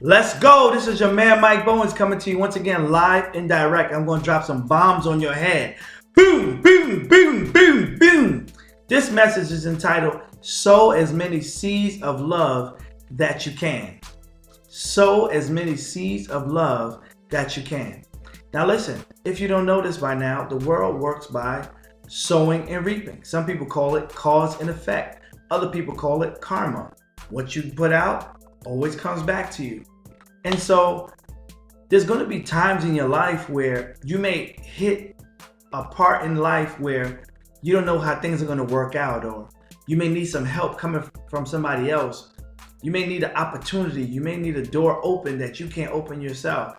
Let's go. This is your man Mike Bowens coming to you once again live and direct. I'm going to drop some bombs on your head. Boom, boom, boom, boom, boom. This message is entitled Sow as many seeds of love that you can. Sow as many seeds of love that you can. Now listen, if you don't know this by now, the world works by sowing and reaping. Some people call it cause and effect. Other people call it karma. What you put out always comes back to you. And so there's going to be times in your life where you may hit a part in life where you don't know how things are going to work out, or you may need some help coming from somebody else. You may need an opportunity. You may need a door open that you can't open yourself.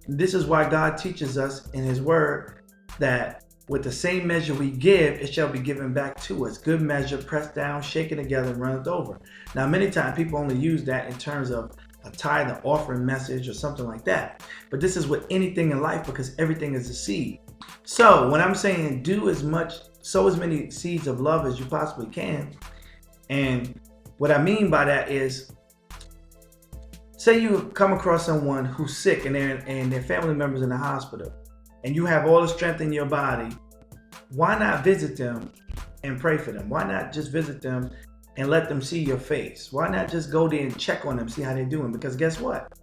And this is why God teaches us in His Word that with the same measure we give, it shall be given back to us. Good measure, pressed down, shaken together, and runneth over. Now, many times people only use that in terms of a tithe, an offering message, or something like that. But this is with anything in life, because everything is a seed. So when I'm saying sow as many seeds of love as you possibly can, and what I mean by that is, say you come across someone who's sick and their family members in the hospital, and you have all the strength in your body, why not visit them and pray for them? Why not just visit them and let them see your face? Why not just go there and check on them, see how they're doing? Because guess what?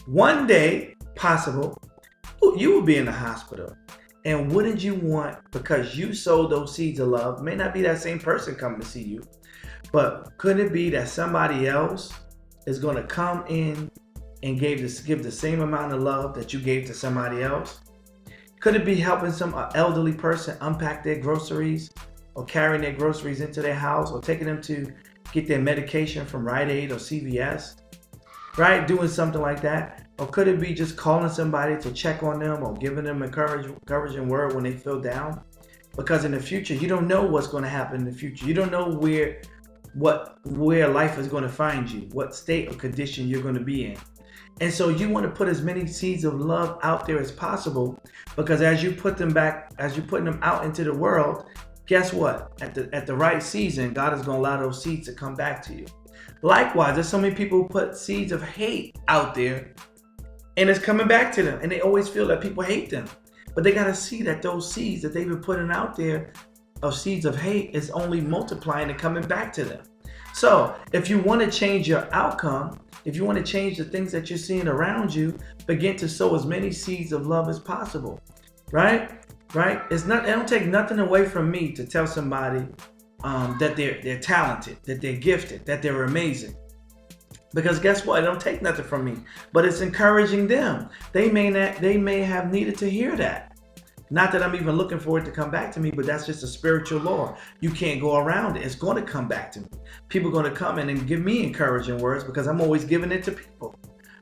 One day, possible, you will be in the hospital. And wouldn't you want, because you sowed those seeds of love, may not be that same person coming to see you, but could it be that somebody else is going to come in and give the same amount of love that you gave to somebody else? Could it be helping some elderly person unpack their groceries, or carrying their groceries into their house, or taking them to get their medication from Rite Aid or CVS, right? Doing something like that. Or could it be just calling somebody to check on them, or giving them encouraging word when they feel down? Because in the future, you don't know what's going to happen in the future. You don't know where life is going to find you, what state or condition you're going to be in. And so you want to put as many seeds of love out there as possible, because as you're putting them out into the world, guess what? At the right season, God is going to allow those seeds to come back to you. Likewise, there's so many people who put seeds of hate out there, and it's coming back to them, and they always feel that people hate them. But they got to see that those seeds that they've been putting out there of seeds of hate is only multiplying and coming back to them. So if you want to change your outcome, if you want to change the things that you're seeing around you, begin to sow as many seeds of love as possible, right? It don't take nothing away from me to tell somebody that they're talented, that they're gifted, that they're amazing. Because guess what? It don't take nothing from me, but it's encouraging them. They may have needed to hear that. Not that I'm even looking for it to come back to me, but that's just a spiritual law. You can't go around it. It's going to come back to me. People are going to come in and give me encouraging words, because I'm always giving it to people,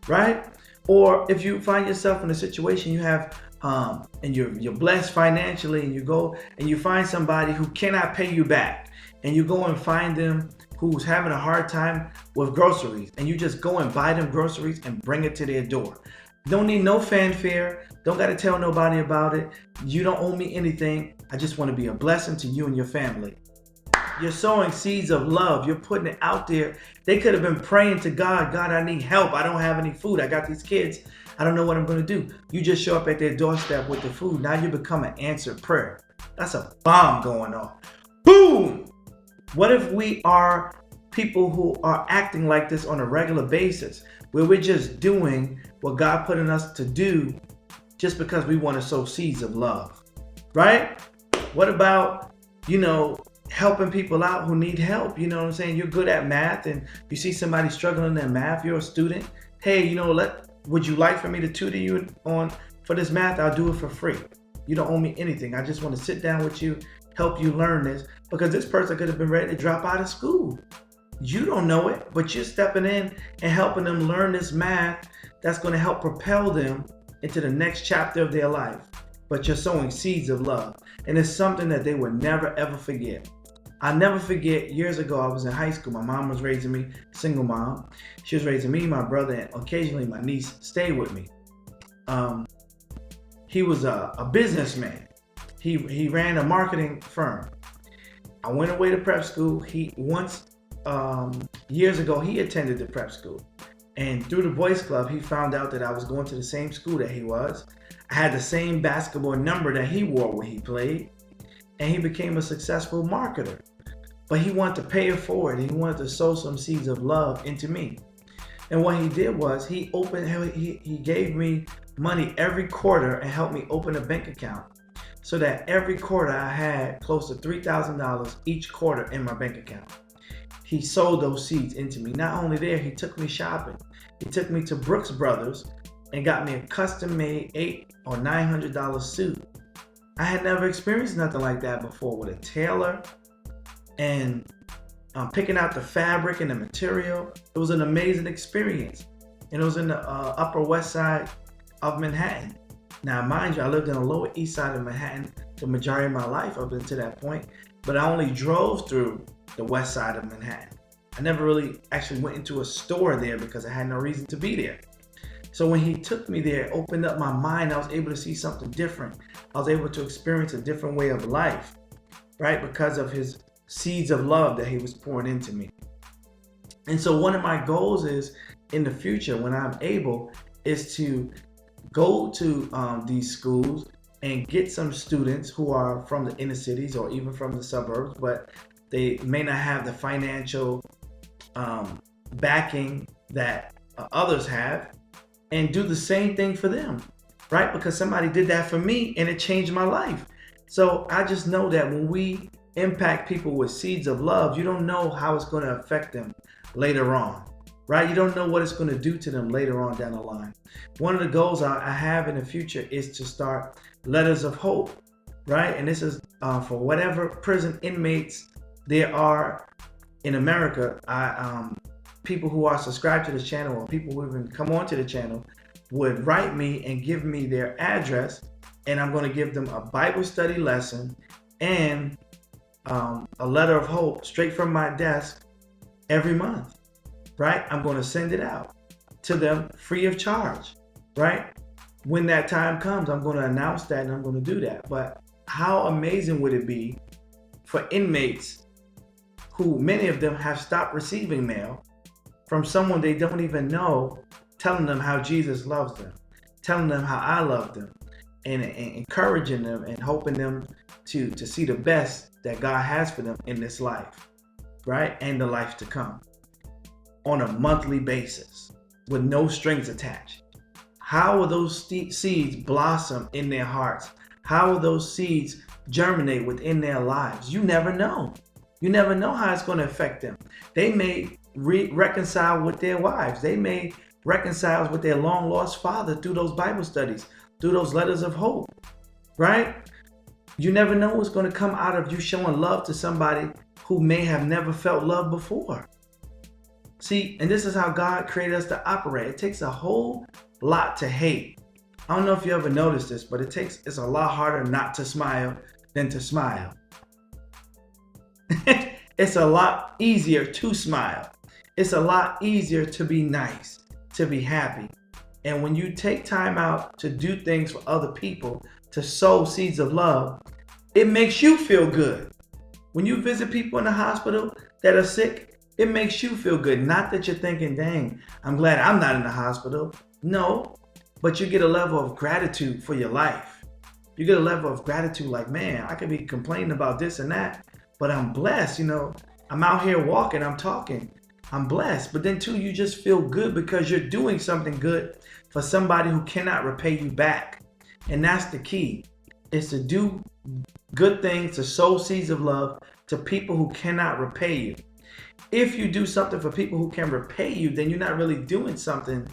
right? Or if you find yourself in a situation you have, and you're blessed financially, and you go and you find somebody who cannot pay you back, and you go and find them who's having a hard time with groceries, and you just go and buy them groceries and bring it to their door. Don't need no fanfare. Don't got to tell nobody about it. You don't owe me anything. I just want to be a blessing to you and your family. You're sowing seeds of love. You're putting it out there. They could have been praying to God. God, I need help. I don't have any food. I got these kids. I don't know what I'm going to do. You just show up at their doorstep with the food. Now you become an answered prayer. That's a bomb going off. Boom! What if we are people who are acting like this on a regular basis, where we're just doing what God put in us to do just because we want to sow seeds of love, right? What about, helping people out who need help? You know what I'm saying? You're good at math, and you see somebody struggling in math. You're a student. Hey, would you like for me to tutor you for this math? I'll do it for free. You don't owe me anything. I just want to sit down with you, help you learn this, because this person could have been ready to drop out of school. You don't know it, but you're stepping in and helping them learn this math that's going to help propel them into the next chapter of their life. But you're sowing seeds of love. And it's something that they will never, ever forget. I'll never forget, years ago, I was in high school. My mom was raising me, single mom. She was raising me, my brother, and occasionally my niece stayed with me. He was a businessman. He ran a marketing firm. I went away to prep school. Years ago, he attended the prep school. And through the Boys Club, he found out that I was going to the same school that he was. I had the same basketball number that he wore when he played. And he became a successful marketer. But he wanted to pay it forward. He wanted to sow some seeds of love into me. And what he did was he gave me money every quarter and helped me open a bank account, so that every quarter I had close to $3,000 each quarter in my bank account. He sold those seeds into me. Not only there, he took me shopping. He took me to Brooks Brothers and got me a custom-made $800 or $900 suit. I had never experienced nothing like that before, with a tailor and picking out the fabric and the material. It was an amazing experience. And it was in the Upper West Side of Manhattan. Now, mind you, I lived in the Lower East Side of Manhattan the majority of my life up until that point, but I only drove through the West Side of Manhattan. I never really actually went into a store there because I had no reason to be there. So when he took me there, it opened up my mind. I was able to see something different. I was able to experience a different way of life, right? Because of his seeds of love that he was pouring into me. And so one of my goals is, in the future, when I'm able, is to go to these schools and get some students who are from the inner cities or even from the suburbs, but they may not have the financial backing that others have, and do the same thing for them, right? Because somebody did that for me and it changed my life. So I just know that when we impact people with seeds of love, you don't know how it's going to affect them later on, right? You don't know what it's going to do to them later on down the line. One of the goals I have in the future is to start Letters of Hope, right? And this is for whatever prison inmates there are in America. People who are subscribed to the channel, or people who even come onto the channel, would write me and give me their address, and I'm going to give them a Bible study lesson and a letter of hope straight from my desk every month, right? I'm going to send it out to them free of charge, right? When that time comes, I'm going to announce that and I'm going to do that. But how amazing would it be for inmates who, many of them, have stopped receiving mail from someone they don't even know, telling them how Jesus loves them, telling them how I love them, and encouraging them and hoping them to see the best that God has for them in this life, right? And the life to come, on a monthly basis with no strings attached. How will those seeds blossom in their hearts? How will those seeds germinate within their lives? You never know. You never know how it's going to affect them. They may reconcile with their wives. They may reconcile with their long lost father through those Bible studies, through those letters of hope, right? You never know what's going to come out of you showing love to somebody who may have never felt love before. See, and this is how God created us to operate. It takes a whole lot to hate. I don't know if you ever noticed this, but it's a lot harder not to smile than to smile. It's a lot easier to smile. It's a lot easier to be nice, to be happy. And when you take time out to do things for other people, to sow seeds of love, it makes you feel good. When you visit people in the hospital that are sick, it makes you feel good. Not that you're thinking, dang, I'm glad I'm not in the hospital. No, but you get a level of gratitude for your life. You get a level of gratitude like, man, I could be complaining about this and that, but I'm blessed. You know, I'm out here walking, I'm talking, I'm blessed. But then too, you just feel good because you're doing something good for somebody who cannot repay you back. And that's the key, is to do good things, to sow seeds of love to people who cannot repay you. If you do something for people who can repay you, then you're not really doing something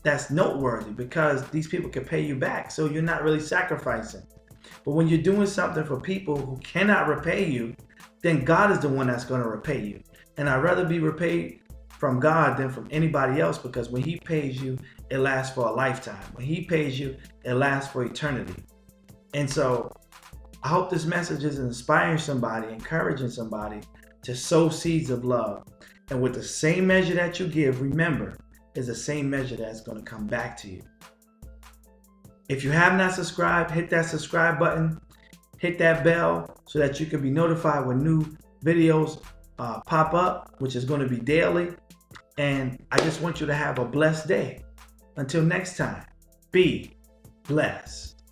that's noteworthy, because these people can pay you back. So you're not really sacrificing. But when you're doing something for people who cannot repay you, then God is the one that's going to repay you. And I'd rather be repaid from God than from anybody else, because when He pays you, it lasts for a lifetime. When He pays you, it lasts for eternity. And so I hope this message is inspiring somebody, encouraging somebody to sow seeds of love. And with the same measure that you give, remember, is the same measure that's going to come back to you. If you have not subscribed, hit that subscribe button, hit that bell so that you can be notified when new videos pop up, which is going to be daily. And I just want you to have a blessed day. Until next time, be blessed.